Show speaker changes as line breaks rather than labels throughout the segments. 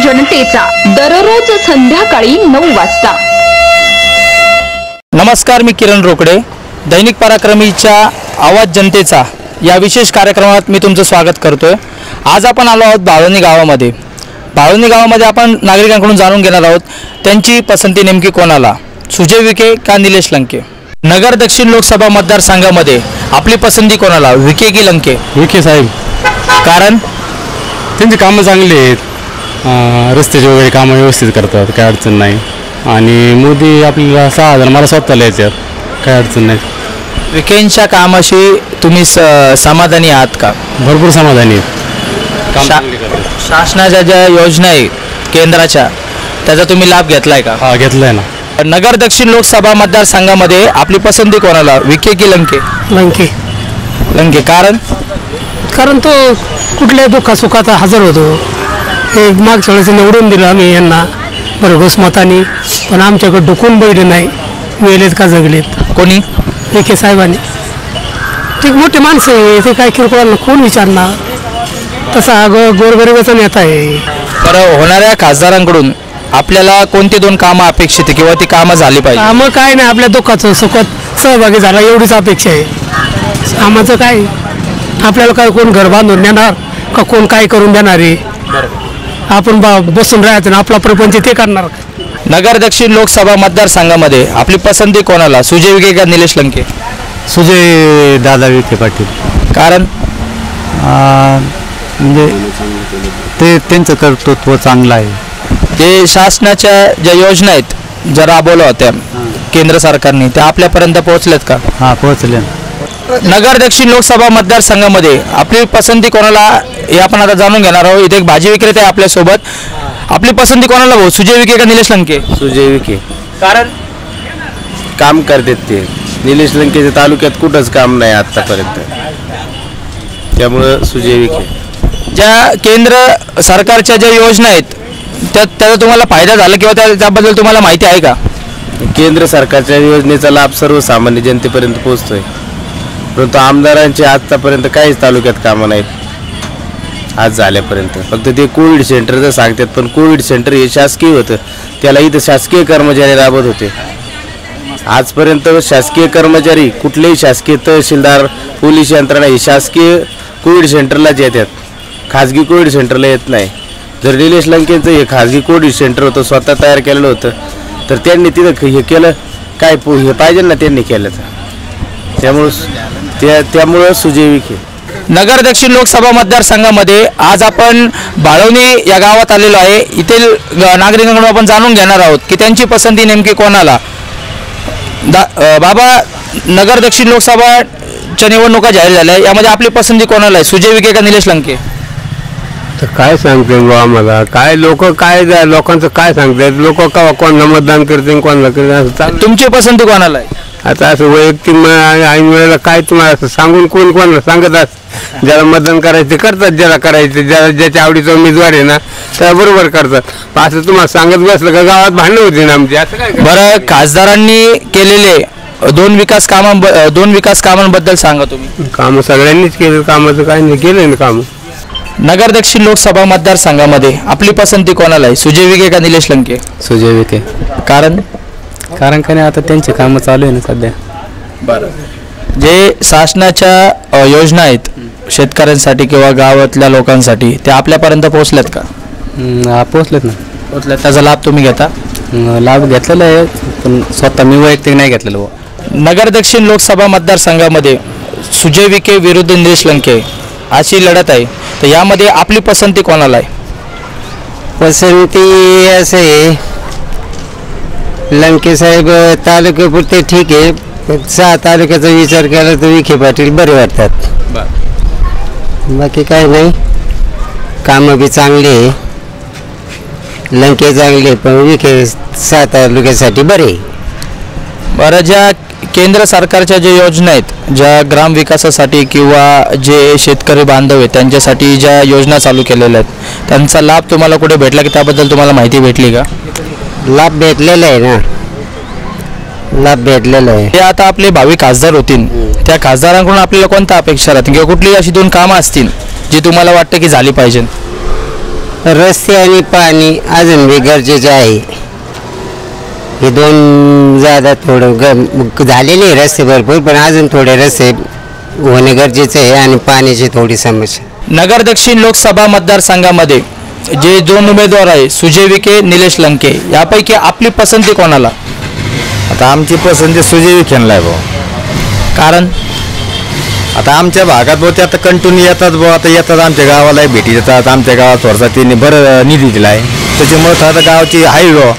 जनतेचा दररोज संध्याकाळी 9 वाजता।
नमस्कार, मी किरण रोकडे। दैनिक पराक्रमीच्या आवाज जनतेचा या विशेष कार्यक्रमात मी तुमचं स्वागत करतोय। आज आपण आलो आहोत बाळवणी गावामध्ये। बाळवणी गावामध्ये आपण नागरिकांकडून जाणून घेणार आहोत त्यांची पसंती नेमकी कोणाला, सुजय विखे का निलेश लंके। नगर दक्षिण लोकसभा मतदारसंघामध्ये आपली पसंती कोणाला, विखे की लंके?
विखे साहेब।
कारण
त्यांची कामं चांगली आहेत, रस्त्याचे वगैरे कामं व्यवस्थित करतात, काय अडचण नाही। आणि मोदी आपल्याला 6,000 मला स्वतःला याच्यात काय अडचण नाही।
विखेंच्या कामाशी तुम्ही समाधानी आहात का?
भरपूर समाधानी आहेत, काम चांगले करतात।
शासनाच्या ज्या योजना आहे केंद्राच्या, त्याचा तुम्ही लाभ घेतलाय का?
हा, घेतलाय ना।
नगर दक्षिण लोकसभा मतदारसंघामध्ये आपली पसंती कोणाला, विखे की लंके?
लंके।
लंके। कारण
तो कुठल्याही दुःखासुखात हजर होतो। हे मागच्या वेळेस निवडून दिलं आम्ही यांना भरघोस मताने, पण आमच्याकडे डुकून बैठे नाही, वेलेत का जगलेत।
कोणी?
विखे साहेबांनी। ते मोठे माणसं आहे, ते काय किरकोळांना कोण विचारणार, तसा गोरगरिबाचा नेता आहे।
बरं, होणाऱ्या खासदारांकडून आपल्याला कोणती 2 कामं अपेक्षित आहे किंवा ती कामं झाली पाहिजे?
कामं काय नाही, आपल्या दुःखाचं सुखात सहभागी झाला एवढीच अपेक्षा आहे। कामाचं काय, आपल्याला काय कोण घर बांधून देणार का कोण काय करून देणार आहे? आपण बसून राहायचं ना, आपला प्रपंच ते करणार।
नगर दक्षिण लोकसभा मतदारसंघामध्ये आपली पसंती कोणाला, सुजय विखे का निलेश लंके?
सुजय दादा विखे पाटील।
कारण
म्हणजे ते त्यांचं कर्तृत्व चांगलं आहे।
ते शासनाच्या ज्या योजना आहेत ज्या राबवल्या होत्या केंद्र सरकारने, त्या आपल्यापर्यंत पोहोचल्यात का?
हां, पोहोचले।
नगर दक्षिण लोकसभा मतदारसंघामध्ये आपली पसंती कोणाला हे आपण आता जाणून घेणार आहोत। इथे एक भाजी विक्रेते आहे आपल्यासोबत। आपली पसंती कोणाला भाऊ, सुजय विखे का निलेश लंके?
सुजय विखे।
कारण
काम करतात ते। निलेश लंकेच्या तालुक्यात कुठंच काम नाही आतापर्यंत, त्यामुळं सुजय विखे।
ज्या केंद्र सरकारच्या ज्या योजना आहेत त्याचा तुम्हाला फायदा झाला किंवा त्याबद्दल तुम्हाला माहिती आहे का?
केंद्र सरकारच्या योजनेचा लाभ सर्वसामान्य जनतेपर्यंत पोहोचतोय, परंतु आमदारांचे आतापर्यंत काहीच तालुक्यात कामं नाहीत आज झाल्यापर्यंत। फक्त ते कोविड सेंटरचं सांगतात, पण कोविड सेंटर हे शासकीय होतं, त्याला इथं शासकीय कर्मचारी राबत होते। आजपर्यंत शासकीय कर्मचारी कुठलेही शासकीय तहसीलदार, पोलीस यंत्रणा ही शासकीय कोविड सेंटरलाच येतात, खाजगी कोविड सेंटरला येत नाही। जर निलेश लंकेंचं हे खाजगी कोविड सेंटर होतं, स्वतः तयार केलेलं होतं, तर त्यांनी तिथं हे केलं काय, हे पाहिजे ना त्यांनी केलं तर। त्यामुळं सुजय विखे।
नगर दक्षिण लोकसभा मतदारसंघामध्ये आज आपण बाळवणी या गावात आलेलो आहे। येथील नागरिकांकडून आपण जाणून घेणार आहोत की त्यांची पसंती नेमकी कोणाला। बाबा, नगर दक्षिण लोकसभाच्या निवडणुका जाहीर झाल्या, यामध्ये आपली पसंती कोणाला आहे, सुजय विखे का निलेश लंके?
तर काय सांगते आम्हाला, काय लोकांचं काय सांगतात, लोक कोणाला मतदान करते कोणाला करते।
तुमची पसंती कोणाला आहे?
आता असं वैयक्तिक ऐन वेळेला काय तुम्हाला असं सांगून कोणाला सांगत असं, ज्याला मतदान करायचं करतात, ज्याला करायचं ज्याच्या आवडीचा उमेदवार आहे ना त्याला बरोबर करतात। असं तुम्हाला सांगत बसलं का गावात भांडणं होती ना आमची, असं काय?
बरं, खासदारांनी केलेले 2 विकास कामांबद्दल सांगा तुम्ही।
कामं सगळ्यांनीच केलं, कामाचं काय नाही केलं ना काम।
नगर दक्षिण लोकसभा मतदारसंघामध्ये आपली पसंती कोणाला आहे, सुजय विखे का निलेश लंके?
सुजय विखे।
कारण
का नाही, आता त्यांची कामं चालू आहे ना सध्या।
बरं, जे शासनाच्या योजना आहेत शेतकऱ्यांसाठी किंवा गावातल्या लोकांसाठी, त्या आपल्यापर्यंत पोहोचल्यात का?
पोहोचलेत ना।
पोहोचल्यात, त्याचा लाभ तुम्ही घेता?
लाभ घेतलेला आहे, पण स्वतः मी वैयक्तिक नाही घेतलेलं।
नगर दक्षिण लोकसभा मतदारसंघामध्ये सुजय विखे विरुद्ध निलेश लंके अशी लढत आहे, तर यामध्ये आपली पसंती कोणाला आहे?
पसंती असं आहे, लंके साहेब तालुक्यापुरते ठीक आहे, 6 तालुक्याचा विचार केला तर विखे पाटील बरे वाटतात। बाकी काय नाही, कामं बी चांगली आहे, लंके चांगले, पण विखे 6 तालुक्यासाठी बरे।
बरं, ज्या केंद्र सरकारच्या ज्या योजना आहेत, ज्या ग्राम विकासासाठी किंवा जे शेतकरी बांधव आहेत त्यांच्यासाठी ज्या योजना चालू केलेल्या आहेत, त्यांचा लाभ तुम्हाला कुठे भेटला की त्याबद्दल तुम्हाला माहिती भेटली का?
लाभ भेटलेला आहे ना, लाभ भेटलेला आहे।
ते आता आपले भावी खासदार होतील, त्या खासदारांकडून आपल्याला कोणत्या अपेक्षा राहतील किंवा कुठली अशी 2 कामं असतील जी तुम्हाला वाटतं की झाली पाहिजे?
रस्ते आणि पाणी अजून बी गरजेचे आहे. हे दोन ज्यादा थोडं झालेले रस्ते भरपूर, पण अजून थोडे रस्ते होणे गरजेचे आहे आणि पाण्याची थोडी समस्या.
नगर दक्षिण लोकसभा मतदारसंघामध्ये जे दोन उमेदवार आहे सुजय विखे, निलेश लंके, यापैकी आपली पसंती कोणाला?
आता आमची पसंती सुजय विखेंना आहे भाऊ.
कारण
आता आमच्या भागात भाऊ ते आता कंटिन्यू येतात भाऊ. आता येतात आमच्या गावाला भेटी देतात. आमच्या गावात थोडासा त्यांनी बरं निधी दिला आहे, त्याच्यामुळे आता गावाची आहे भाऊ.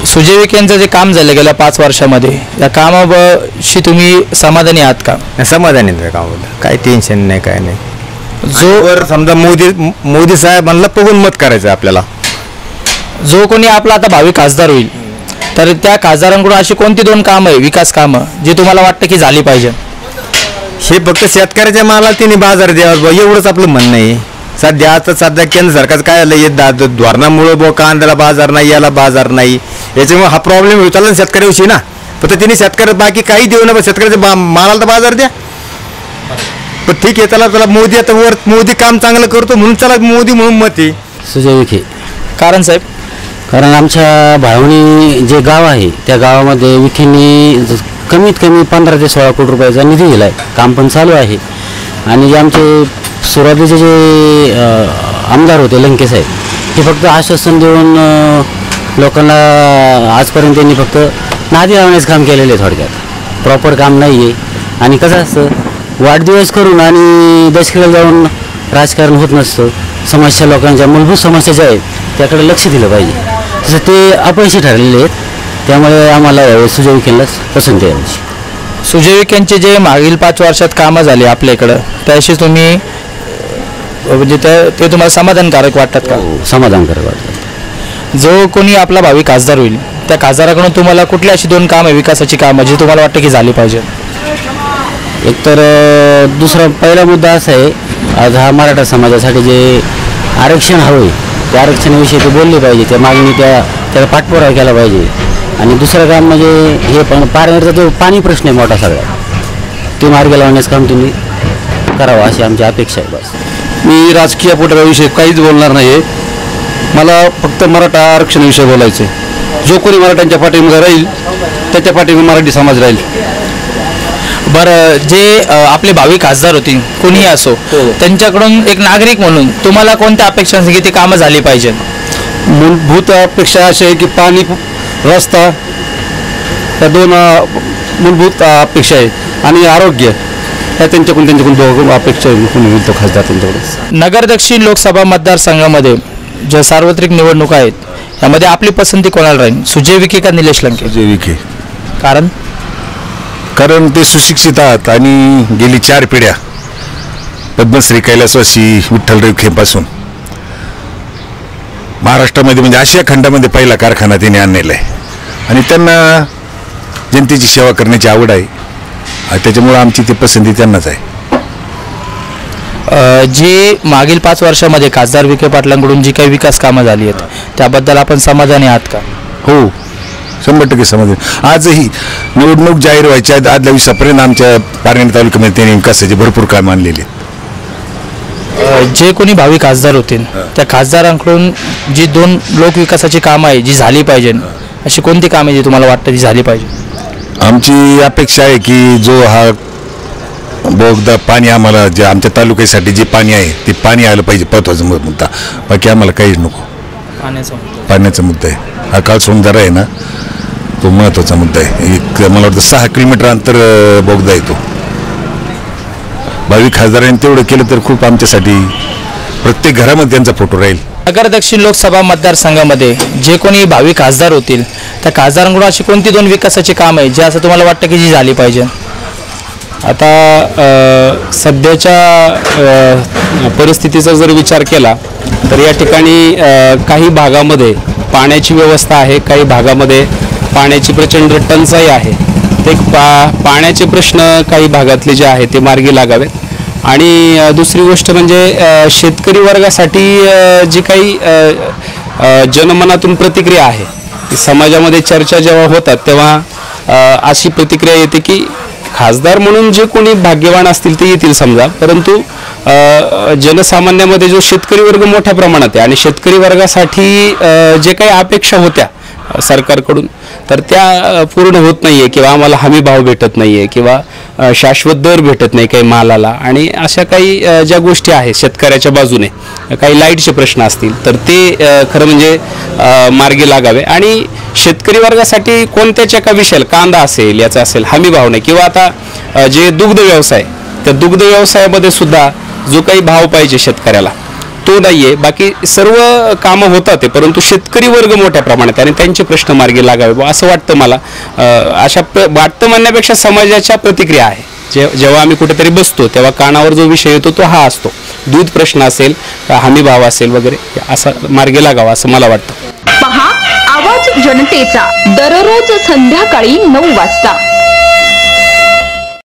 सुजय विखे यांचं जे काम झालं गेल्या 5 वर्षामध्ये, या कामाशी तुम्ही समाधानी आहात का?
समाधानी आहे गावाला, काही टेन्शन नाही, काय नाही.
जो
समजा मोदी साहेबांना बघून मत करायचं आपल्याला.
जो कोणी आपला आता भावी खासदार होईल, तर त्या खासदारांकडून अशी कोणती 2 कामं आहे, विकास कामं, जी तुम्हाला वाटतं की झाली पाहिजे?
हे फक्त शेतकऱ्याच्या मालाला त्यांनी बाजार द्यावा एवढंच आपलं म्हणणं आहे. सध्या केंद्र सरकारचं काय आलं, धोरणामुळे कांद्याला बाजार नाही, याला बाजार नाही, याच्यामुळे हा प्रॉब्लेम होता ना शेतकऱ्याविषयी ना. फक्त त्यांनी शेतकऱ्या बाकी काही देऊ ना, शेतकऱ्याच्या मालाला तर बाजार द्या. पण ठीक आहे, त्याला मोदी आता मोदी काम चांगलं करतो म्हणून चला मोदी म्हणून मत आहे.
सुजय विखे.
कारण साहेब,
कारण आमच्या भावनी जे गाव आहे त्या गावामध्ये विखेंनी कमीत कमी 15 ते 16 कोटी रुपयाचा निधी दिला आहे. काम पण चालू आहे. आणि जे आमचे सुरुवातीचे जे आमदार होते लंके साहेब, ते फक्त आश्वासन देऊन लोकांना आजपर्यंत त्यांनी फक्त नादी लावण्याचं काम केलेलं आहे. थोडक्यात प्रॉपर काम नाही आहे. आणि कसं असतं, वाढदिवस करून आणि दशकाला जाऊन राजकारण होत नसतं. समस्या, लोकांच्या मूलभूत समस्या ज्या आहेत त्याकडे लक्ष दिलं पाहिजे. तसं ते अपयशी ठरलेले आहेत. त्यामुळे आम्हाला सुजय विखेंनाच पसंती आहे आमची.
सुजय विखेंचे जे मागील 5 वर्षात कामं झाली आपल्या इकडं, त्याशी तुम्ही म्हणजे ते तुम्हाला समाधानकारक वाटतात का?
समाधानकारक वाटतात.
जो कोणी आपला भावी खासदार होईल, त्या खासदाराकडून तुम्हाला कुठली अशी 2 कामं, विकासाची कामं, जी तुम्हाला वाटतं की झाली पाहिजे?
एकतर दुसरा पहिला मुद्दा असा आहे, आज हा मराठा समाजासाठी जे आरक्षण हवं आहे त्या आरक्षणाविषयी ते बोलले पाहिजे. त्या मागणी त्याला पाठपुरावा केला पाहिजे. आणि दुसरं काम म्हणजे हे पण पाण्याचा जो पाणी प्रश्न आहे मोठा सगळा, ते मार्गी लावण्याचं काम तुम्ही करावं अशी आमची अपेक्षा आहे. बस.
मी राजकीय पुढाऱ्याविषयी काहीच बोलणार नाही. मला फक्त मराठा आरक्षणाविषयी बोलायचं आहे. जो कोणी मराठ्यांच्या पाठीमागे राहील त्याच्या पाठीमागे मराठी समाज राहील.
बरं, जे आपले भावी खासदार होतील कोणीही असो, त्यांच्याकडून एक नागरिक म्हणून तुम्हाला कोणत्या अपेक्षा असतील की ती कामं झाली पाहिजे?
मूलभूत अपेक्षा अशी आहे की पाणी, रस्ता, या 2 मूलभूत अपेक्षा आहेत. आणि आरोग्य, ह्या त्यांच्याकडून 2 अपेक्षा आहे. कोणी होईल तो खासदार त्यांच्याकडून.
नगर दक्षिण लोकसभा मतदारसंघामध्ये ज्या सार्वत्रिक निवडणुका आहेत, यामध्ये आपली पसंती कोणाला राहील? सुजय विखे का निलेश लंके?
सुजय विखे.
कारण
ते सुशिक्षित आहात आणि गेली 4 पिढ्या पद्मश्री कैलासवासी विठ्ठल विखेपासून महाराष्ट्रामध्ये म्हणजे आशिया खंडामध्ये पहिला कारखाना त्यांनी आणलेला आहे. आणि त्यांना जनतेची सेवा करण्याची आवड आहे, त्याच्यामुळे आमची ती पसंती त्यांनाच आहे.
जी मागील 5 वर्षामध्ये खासदार विखे पाटलांकडून जी काही विकास कामं झाली आहेत, त्याबद्दल आपण समाधानी आहात का?
हो, 100% समाधान. आजही निवडणूक जाहीर व्हायच्या आदल्या दिवसापर्यंत आमच्या पारनेर तालुक्यामध्ये त्यांनी विकासाची भरपूर कामं आणलेली आहेत.
जे कोणी भावी खासदार होतील त्या खासदारांकडून जी 2 लोकविकासाची कामं आहे जी झाली पाहिजे, अशी कोणती कामे जी तुम्हाला वाटतं ती झाली पाहिजे?
आमची अपेक्षा आहे की जो हा बोगदा पाणी आम्हाला जे आमच्या तालुक्यासाठी जे पाणी आहे ते पाणी आलं पाहिजे, महत्त्वाचा मुद्दा. बाकी आम्हाला काहीच नको. पाण्याचा मुद्दा आहे. हा काळसोंदरा आहे ना, तो महत्त्वाचा मुद्दा आहे. मला वाटतं 6 किलोमीटर अंतर बोगदा आहे तो. भावी खासदारांनी तेवढं केलं तर खूप आमच्यासाठी, प्रत्येक घरामध्ये त्यांचा फोटो राहील.
नगर दक्षिण लोकसभा मतदारसंघामध्ये जे कोणी भावी खासदार होतील त्या खासदारांकडून अशी कोणती 2 विकासाची कामं आहे जी असं तुम्हाला वाटतं की जी झाली पाहिजे?
आता सध्याच्या परिस्थितीचा जर विचार केला तर या ठिकाणी काही भागामध्ये पाण्याची व्यवस्था आहे, काही भागामध्ये पाण्याची प्रचंड टंचाई आहे. ते पाण्याचे प्रश्न काही भागातले जे आहे ते मार्गी लागावेत. आणि दुसरी गोष्ट म्हणजे शेतकरी वर्गासाठी जी काही जनमनातून प्रतिक्रिया आहे, समाजामध्ये चर्चा जेव्हा होतात तेव्हा अशी प्रतिक्रिया येते की खासदार म्हणून जे कोणी भाग्यवान असतील ते येतील समजा, परंतु जनसामान्यामध्ये जो शेतकरी वर्ग मोठ्या प्रमाणात आहे आणि शेतकरी वर्गासाठी जे काही अपेक्षा होत्या सरकारकडून तर त्या पूर्ण होत नाहीये किंवा आम्हाला हमी भाव भेटत नाहीये किंवा शाश्वत दर भेटत नाही काही मालाला आणि अशा काही ज्या गोष्टी आहेत शेतकऱ्याच्या बाजूने काही लाईटचे प्रश्न असतील तर ते खरं म्हणजे मार्गी लागावे आणि शेतकरी वर्गासाठी कोणत्याच्या का विषयाला कांदा असेल याचा असेल हमी भाव नाही किंवा आता जे दुग्ध व्यवसाय त्या दुग्ध व्यवसायामध्ये सुद्धा जो काही भाव पाहिजे शेतकऱ्याला तो नाहीये बाकी सर्व कामं होतात ते परंतु शेतकरी वर्ग मोठ्या प्रमाणात आणि त्यांचे प्रश्न मार्गी लागावे असं वाटतं मला अशा वाटतं म्हणण्यापेक्षा समाजाच्या प्रतिक्रिया आहे जेव्हा आम्ही कुठेतरी बसतो तेव्हा कानावर जो विषय येतो तो हा असतो दूध प्रश्न असेल हमी भाव असेल वगैरे असा मार्गी लागावा असं मला वाटतं
पहा आवाज जनतेचा दररोज संध्याकाळी 9 वाजता